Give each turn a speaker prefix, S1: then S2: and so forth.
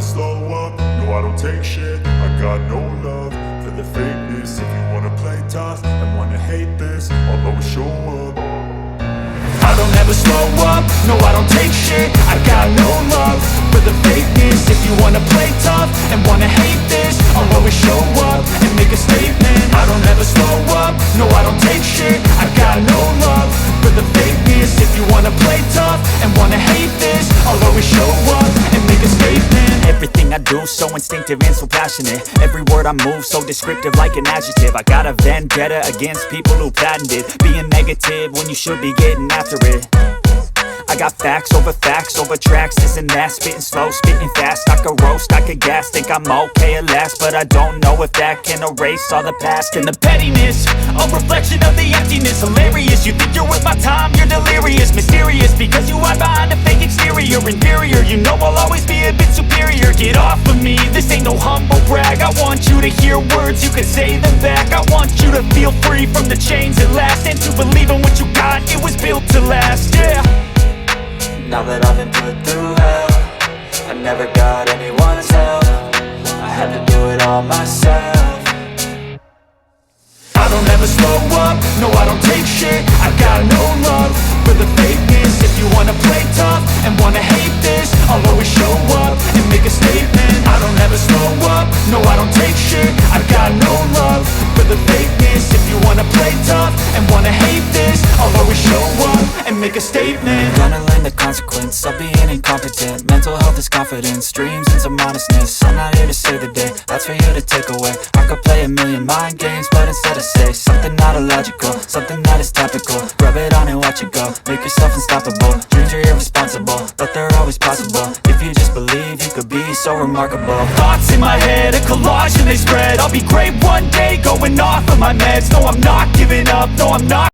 S1: never slow up, no I don't take shit. I got no love for the fakeness. If you wanna play tough and wanna hate this, I'll always show up.
S2: I don't ever slow up, no I don't take shit. I got no love for the fakeness. If you wanna play tough and wanna hate this, I'll always show up and make a statement. I don't ever slow up, no I don't take shit. I got no love for the fakeness. If you wanna play tough and wanna hate this, I'll always show up and make a statement. Everything I do so instinctive and so passionate. Every word I move so descriptive like an adjective. I got a vendetta against people who patented being negative when you should be getting after it. I got facts over tracks, this and that. Spitting slow, spitting fast. I could roast, I could gas. Think I'm okay at last, but I don't know if that can erase all the past. And the pettiness, a reflection of the emptiness. Hilarious, you think you're worth my time, you're delirious. Mysterious, because you hide behind a fake exterior. Inferior, you know I'll always be a bit superior. Get off of me, this ain't no humble brag. I want you to hear words, you can say them back. I want you to feel free from the chains at last, and to believe in what you got, it was built to last, yeah.
S3: Now that I've been put through hell, I never got anyone's help. I had to do it all myself.
S2: I don't ever slow up, no I don't take shit. I got no love for the fakeness. If you wanna play tough and wanna hate this, I'll always show up and make a statement. I don't ever slow up, no I don't take shit. I got no love for the fakeness. If you wanna play tough and wanna hate this, I'll always show up and make a statement.
S3: Gonna learn the consequence of being incompetent. Mental health is confidence, dreams and some honestness. I'm not here to save the day, that's for you to take away. I could play a million mind games, but instead I say something not illogical, something that is topical. Rub it on and watch it go, make yourself unstoppable. Dreams are irresponsible, but they're always possible. If you just believe, you could be so remarkable.
S2: Thoughts in my head, a collage and they spread. I'll be great one day, going off of my meds. No, I'm not giving up, no, I'm not